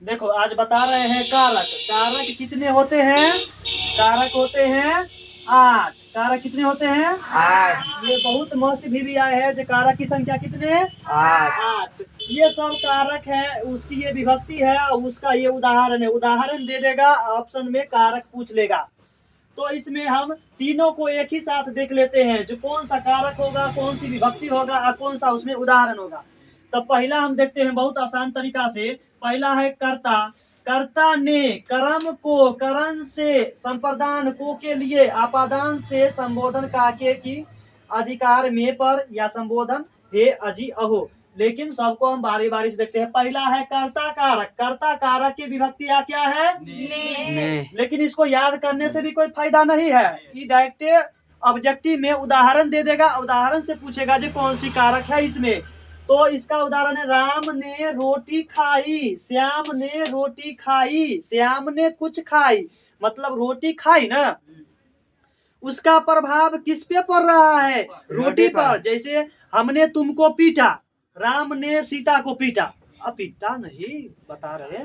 देखो आज बता रहे हैं कारक। कारक कितने होते हैं? कारक होते हैं 8। कारक कितने होते हैं? 8। ये बहुत मस्त भी आए हैं जो कारक की संख्या कितने? 8। ये सब कारक है, उसकी ये विभक्ति है, उसका ये उदाहरण है। उदाहरण दे देगा, ऑप्शन में कारक पूछ लेगा। तो इसमें हम तीनों को एक ही साथ देख लेते हैं, जो कौन सा कारक होगा, कौन सी विभक्ति होगा और कौन सा उसमें उदाहरण होगा। तो पहला हम देखते हैं बहुत आसान तरीका से। पहला है कर्ता। कर्ता ने कर्म को करण से संप्रदान को के लिए आपादान से संबोधन काके की अधिकार में पर या संबोधन हे अजी अहो। लेकिन सबको हम बारी बारी से देखते हैं। पहला है कर्ता कारक। कर्ता कारक की विभक्ति क्या है? ने। लेकिन इसको याद करने से भी कोई फायदा नहीं है। ये डायरेक्ट ऑब्जेक्टिव में उदाहरण दे देगा, उदाहरण से पूछेगा जो कौन सी कारक है इसमें। तो इसका उदाहरण है राम ने रोटी खाई, श्याम ने रोटी खाई, श्याम ने कुछ खाई, मतलब रोटी खाई ना, उसका प्रभाव किस पे पड़ रहा है? रोटी पर। जैसे हमने तुमको पीटा, राम ने सीता को पीटा। अब पीटा नहीं बता रहे,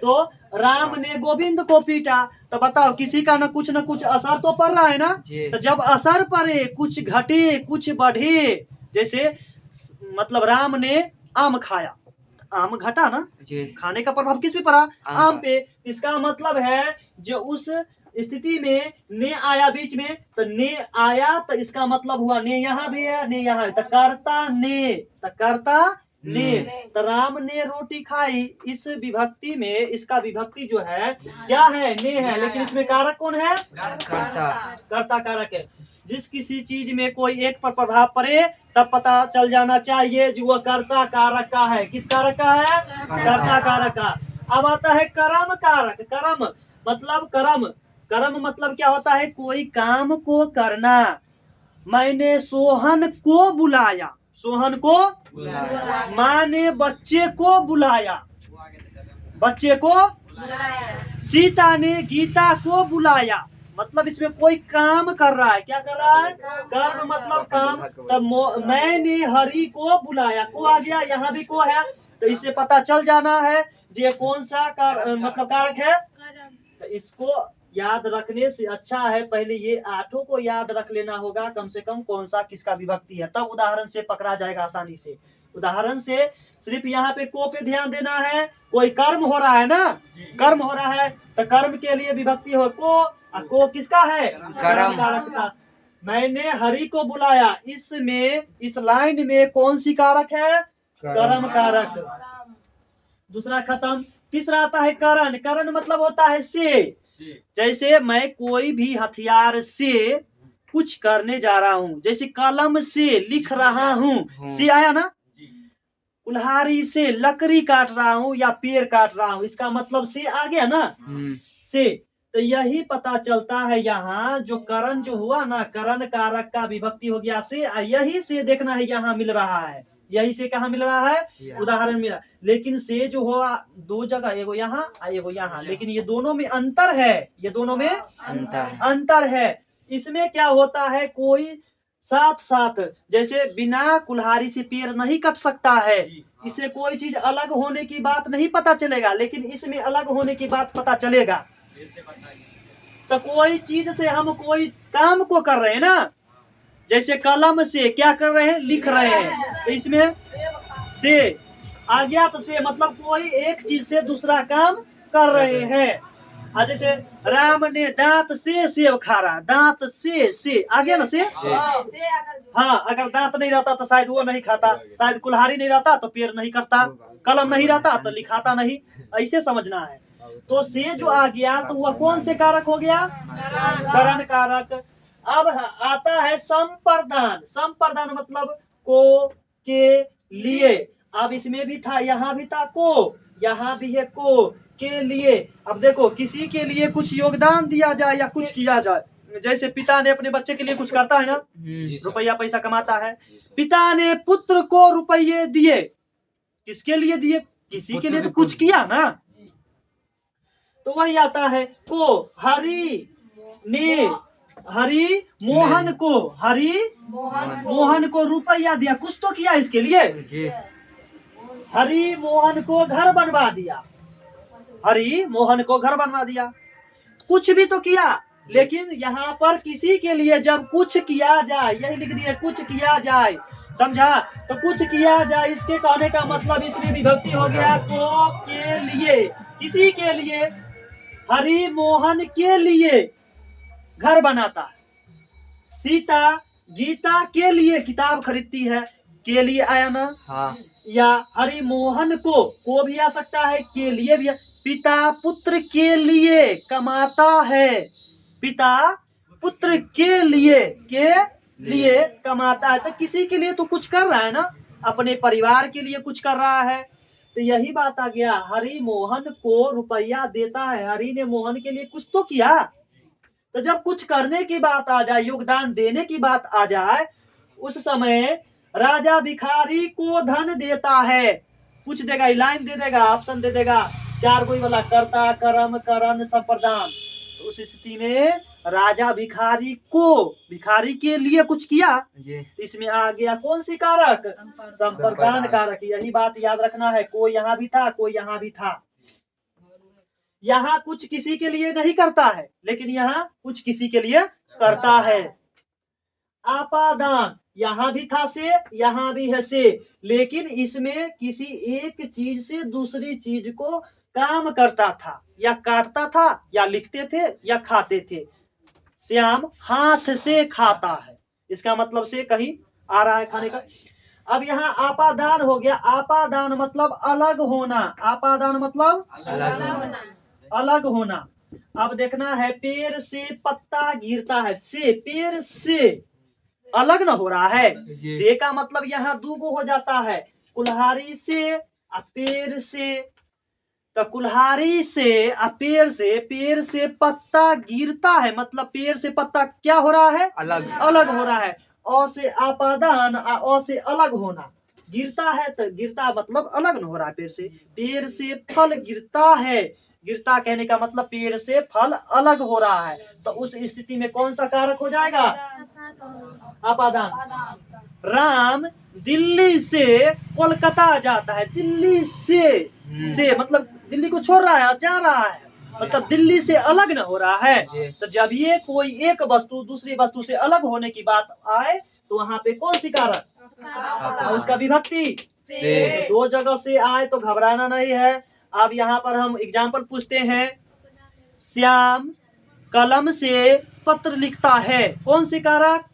तो राम ने गोविंद को पीटा। तो बताओ किसी का न कुछ असर तो पड़ रहा है ना। तो जब असर पड़े, कुछ घटे कुछ बढ़े, जैसे मतलब राम ने आम खाया, आम घटा ना, खाने का प्रभाव किस पे पड़ा? आम पे। इसका मतलब है जो उस स्थिति में ने आया बीच में, तो ने आया तो इसका मतलब हुआ ने यहाँ भी है, ने यहाँ, तो कर्ता ने, तो कर्ता ने। तो राम ने रोटी खाई, इस विभक्ति में इसका विभक्ति जो है क्या है? ने है। लेकिन इसमें कारक कौन है? कर्ता। कर्ता कारक है। जिस किसी चीज में कोई एक पर प्रभाव पड़े तब पता चल जाना चाहिए जो वह कर्ता कारक का है। किस कारक का है? कर्ता कारक का। अब आता है कर्म कारक। कर्म मतलब कर्म। कर्म मतलब क्या होता है? कोई काम को करना। मैंने सोहन को बुलाया, सोहन को माँ ने बच्चे को बुलाया, बच्चे को सीता ने गीता को बुलाया। मतलब इसमें कोई काम कर रहा है। क्या कर रहा है? कर्म मतलब काम। तब मैंने हरि को बुलाया, को आ गया, यहाँ भी को है, तो इससे पता चल जाना है ये कौन सा मतलब कारक है। तो इसको याद रखने से अच्छा है पहले ये 8 को याद रख लेना होगा कम से कम, कौन सा किसका विभक्ति है, तब उदाहरण से पकड़ा जाएगा आसानी से। उदाहरण से सिर्फ यहाँ पे को पे ध्यान देना है। कोई कर्म हो रहा है ना, कर्म हो रहा है, तो कर्म के लिए विभक्ति हो को किसका है? कर्म कारक का। मैंने हरि को बुलाया, इसमें इस लाइन में कौन सी कारक है? कर्म कारक। दूसरा खत्म। तीसरा आता है करण। करण मतलब होता है से। जैसे मैं कोई भी हथियार से कुछ करने जा रहा हूँ, जैसे कलम से लिख रहा हूँ, से आया ना। कुल्हाड़ी से लकड़ी काट रहा हूँ या पेड़ काट रहा हूँ, इसका मतलब से आ गया ना, से। तो यही पता चलता है यहाँ जो करण जो हुआ ना, करण कारक का विभक्ति हो गया से। यही से देखना है यहाँ मिल रहा है, यही से कहाँ मिल रहा है? उदाहरण मिला। लेकिन से जो हुआ दो जगह, एगो यहाँ एगो यहाँ, लेकिन ये दोनों में अंतर है, ये दोनों में अंतर है। इसमें क्या होता है? कोई साथ साथ, जैसे बिना कुल्हाड़ी से पेड़ नहीं कट सकता है, इससे कोई चीज अलग होने की बात नहीं पता चलेगा, लेकिन इसमें अलग होने की बात पता चलेगा। तो कोई चीज से हम कोई काम को कर रहे हैं ना, जैसे कलम से क्या कर रहे हैं? लिख रहे हैं, तो इसमें से आ गया। तो से मतलब कोई एक चीज से दूसरा काम कर रहे हैं। जैसे राम ने दांत से सेब खा रहा, दांत से आ गया ना से। हाँ, अगर दांत नहीं रहता तो शायद वो नहीं खाता, शायद कुल्हाड़ी नहीं रहता तो पेड़ नहीं कटता, कलम नहीं रहता तो लिखाता नहीं। ऐसे समझना है। तो से जो आ गया तो वह कौन से कारक हो गया? करण कारक। अब आता है संप्रदान। संप्रदान मतलब को के लिए। अब इसमें भी था, यहाँ भी था को, यहाँ भी है को के लिए। अब देखो किसी के लिए कुछ योगदान दिया जाए या कुछ किया जाए, जैसे पिता ने अपने बच्चे के लिए कुछ करता है ना, रुपया पैसा कमाता है। पिता ने पुत्र को रुपये दिए, किसके लिए दिए? किसी के लिए तो कुछ किया ना, तो वही आता है को। हरि ने, हरि मोहन को, हरि मोहन को रुपया दिया, कुछ तो किया इसके लिए। हरि मोहन को घर बनवा दिया, हरि मोहन को घर बनवा दिया। कुछ भी तो किया, लेकिन यहाँ पर किसी के लिए जब कुछ किया जाए, यही लिख दिया कुछ किया जाए, समझा? तो कुछ किया जाए इसके कहने का मतलब इसमें विभक्ति हो गया को के लिए, किसी के लिए, हरि मोहन के लिए घर बनाता है। सीता गीता के लिए किताब खरीदती है, के लिए आया ना? हाँ। या हरि मोहन को भी आ सकता है, के लिए भी। पिता पुत्र के लिए कमाता है, पिता पुत्र के लिए कमाता है। तो किसी के लिए तो कुछ कर रहा है ना, अपने परिवार के लिए कुछ कर रहा है। तो यही बात आ गया, हरि मोहन को रुपया देता है, हरि ने मोहन के लिए कुछ तो किया। तो जब कुछ करने की बात आ जाए, योगदान देने की बात आ जाए, उस समय राजा भिखारी को धन देता है। कुछ देगा, लाइन दे देगा, ऑप्शन दे देगा, 4 कोई वाला, कर्ता, कर्म, करण, संप्रदान। तो उस स्थिति में राजा भिखारी के लिए कुछ किया, इसमें आ गया कौन सी कारक? संप्रदान कारक। यही बात याद रखना है, कोई यहाँ भी था, कोई यहाँ भी था। यहाँ कुछ किसी के लिए नहीं करता है, लेकिन यहाँ कुछ किसी के लिए करता है। आपादान, यहाँ भी था से, यहाँ भी है से, लेकिन इसमें किसी एक चीज से दूसरी चीज को काम करता था, या काटता था, या लिखते थे, या खाते थे। श्याम हाथ से खाता है, इसका मतलब से कहीं आ रहा है खाने का। अब यहाँ आपादान हो गया, आपादान मतलब अलग होना, आपादान मतलब अलग होना। अब देखना है, पेड़ से पत्ता गिरता है, से पेड़ से अलग ना हो रहा है, से का मतलब यहाँ दूगो हो जाता है, कुल्हाड़ी से और पेड़ से। तो कुल्हाड़ी से और पेड़ से पत्ता गिरता है, मतलब पेड़ से पत्ता क्या हो रहा है? अलग हो रहा है। अ से आपादान, अ से अलग होना, गिरता है तो गिरता मतलब अलग न हो रहा है पेड़ से फल गिरता है, गिरता कहने का मतलब पेड़ से फल अलग हो रहा है। तो उस स्थिति में कौन सा कारक हो जाएगा? आपादान। राम दिल्ली से कोलकाता जाता है, दिल्ली से मतलब दिल्ली को छोड़ रहा है, जा रहा है, मतलब दिल्ली से अलग न हो रहा है। तो जब ये कोई एक वस्तु दूसरी वस्तु से अलग होने की बात आए, तो वहां पे कौन सी कारक? उसका विभक्ति से। तो 2 जगह से आए तो घबराना नहीं है। अब यहाँ पर हम एग्जाम्पल पूछते हैं, श्याम कलम से पत्र लिखता है, कौन सी कारक?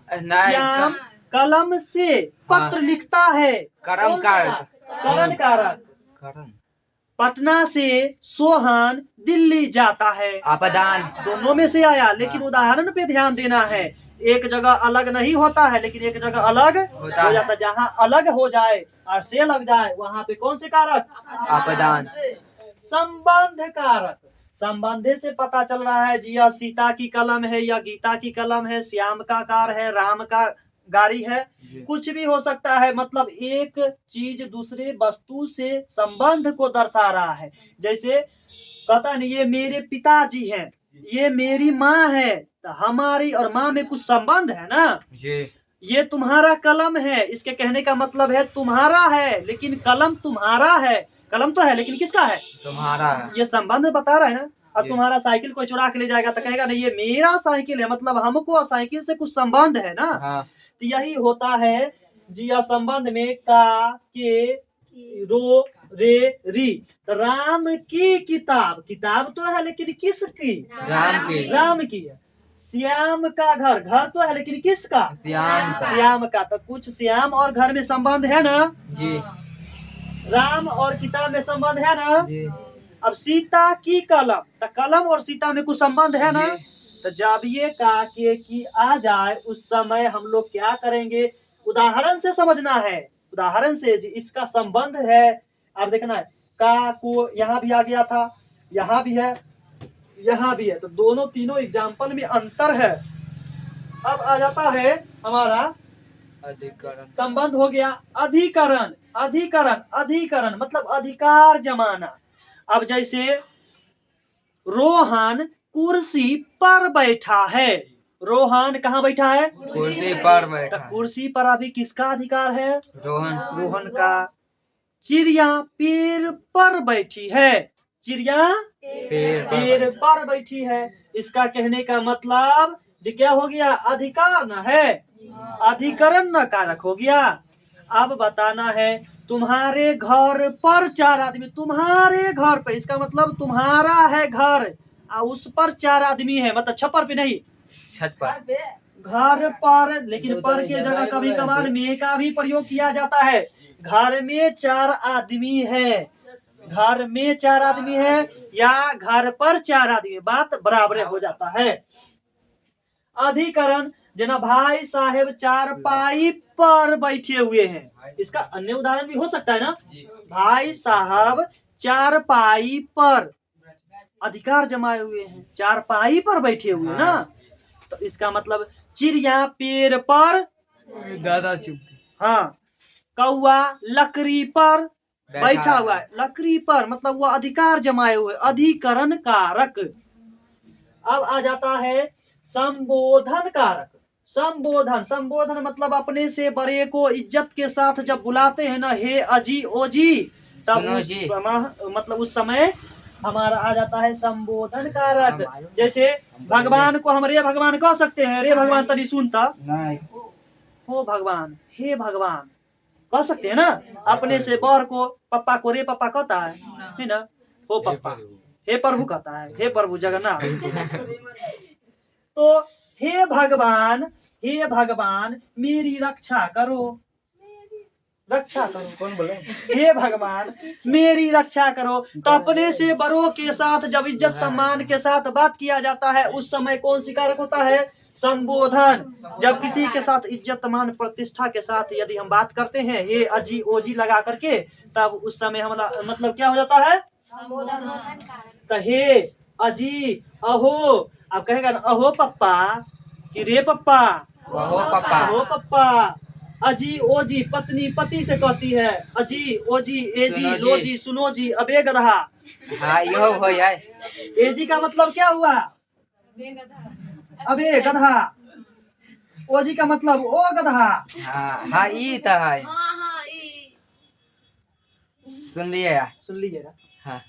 श्याम कलम से पत्र लिखता है, करण कारक। करण कारक। पटना से सोहन दिल्ली जाता है, आपादान। दोनों में से आया, लेकिन उदाहरण पे ध्यान देना है। एक जगह अलग नहीं होता है, लेकिन एक जगह अलग हो जाता है। जहाँ अलग हो जाए और से लग जाए, वहाँ पे कौन से कारक? आपादान। संबंध कारक। संबंधे से पता चल रहा है जी, यह सीता की कलम है या गीता की कलम है, श्याम का कार है, राम का गाड़ी है, कुछ भी हो सकता है। मतलब एक चीज दूसरे वस्तु से संबंध को दर्शा रहा है। जैसे कहता नहीं, ये मेरे पिताजी हैं, ये मेरी माँ है, तो हमारी और माँ में कुछ संबंध है ना। ये तुम्हारा कलम है, इसके कहने का मतलब है तुम्हारा है, लेकिन कलम तुम्हारा है। कलम तो है, लेकिन किसका है? तुम्हारा है। ये संबंध बता रहा है ना। अब तुम्हारा साइकिल कोई चुरा के ले जाएगा तो कहेगा नहीं, ये मेरा साइकिल है, मतलब हमको साइकिल से कुछ संबंध है ना। तो यही होता है जी, संबंध में का, के, रो, रे, री। तो राम की किताब, किताब तो है लेकिन किसकी? राम की है। श्याम का घर, घर तो है लेकिन किसका? श्याम का। तो कुछ श्याम और घर में संबंध है ना जी, राम और किताब में संबंध है ना जी। अब सीता की कलम, तो कलम और सीता में कुछ संबंध है ना। तो जब ये का, के, की आ जाए, उस समय हम लोग क्या करेंगे? उदाहरण से समझना है, उदाहरण से जी इसका संबंध है। अब देखना है, का को यहाँ भी आ गया था, यहाँ भी है, यहाँ भी है, तो दोनों तीनों एग्जाम्पल में अंतर है। अब आ जाता है हमारा अधिकरण। संबंध हो गया अधिकरण। अधिकरण, अधिकरण मतलब अधिकार जमाना। अब जैसे रोहन कुर्सी पर बैठा है, रोहन कहाँ बैठा है? कुर्सी पर बैठा। तो कुर्सी पर अभी किसका अधिकार है? रोहन का। चिड़िया पेड़ पर बैठी है। चिड़िया पेड़ पर बैठी है। इसका कहने का मतलब जो क्या हो गया, अधिकार न है, अधिकरण न कारक हो गया। अब बताना है तुम्हारे घर पर 4 आदमी, तुम्हारे घर पे, इसका मतलब तुम्हारा है घर और उस पर 4 आदमी है, मतलब छप्पर पे नहीं, छत पर। घर पर, लेकिन पर के जगह कभी कभार में का भी प्रयोग किया जाता है। घर में 4 आदमी है, घर में 4 आदमी है या घर पर 4 आदमी, बात बराबर हो जाता है। अधिकरण जना भाई साहेब चारपाई पर बैठे हुए हैं, इसका अन्य उदाहरण भी हो सकता है ना। भाई साहब चारपाई पर, अधिकार जमाए हुए हैं, चारपाई पर बैठे हुए हैं ना, तो इसका मतलब चिड़िया पेड़ पर, दादा चुप। हाँ, कौआ लकड़ी पर बैठा हुआ है, लकड़ी पर मतलब वह अधिकार जमाए हुए, अधिकरण कारक। अब आ जाता है संबोधन कारक। संबोधन, संबोधन मतलब अपने से बड़े को इज्जत के साथ जब बुलाते हैं ना, हे अजी ओजी, तब सुनो उस जी। समय मतलब उस समय हमारा आ जाता है संबोधन कारक। जैसे भगवान को हम रे भगवान कह सकते हैं, रे भगवान तनी सुनता, हो भगवान, हे भगवान कह सकते हैं ना। अपने से बड़ को, पप्पा को रे पप्पा कहता है ना, हो पप्पा, हे प्रभु कहता है, हे प्रभु जगन्नाथ। तो हे भगवान मेरी रक्षा करो, रक्षा करो, कौन बोले, हे भगवान मेरी रक्षा करो। तो अपने से बड़ों के साथ जब इज्जत सम्मान के साथ बात किया जाता है, उस समय कौन सी कारक होता है, संबोधन। जब किसी के साथ इज्जत मान प्रतिष्ठा के साथ यदि हम बात करते हैं, हे अजी ओजी लगा करके, तब उस समय हमारा मतलब क्या हो जाता है, तो हे अजी अहो, अब कहेगा ना अहो पप्पा कि रे पप्पा, अहो पप्पा, अहो पप्पा। अजी ओजी पत्नी पति से कहती है, अजी ओजी एजी सुनो जी। लोजी सुनो जी अबे गधा। हाँ यो हो यार। एजी का मतलब क्या हुआ, अबे गधा। ओजी का मतलब ओ गधा। हाँ हाँ ई तो है। सुन लिए यार। सुन लीजिएगा। हाँ।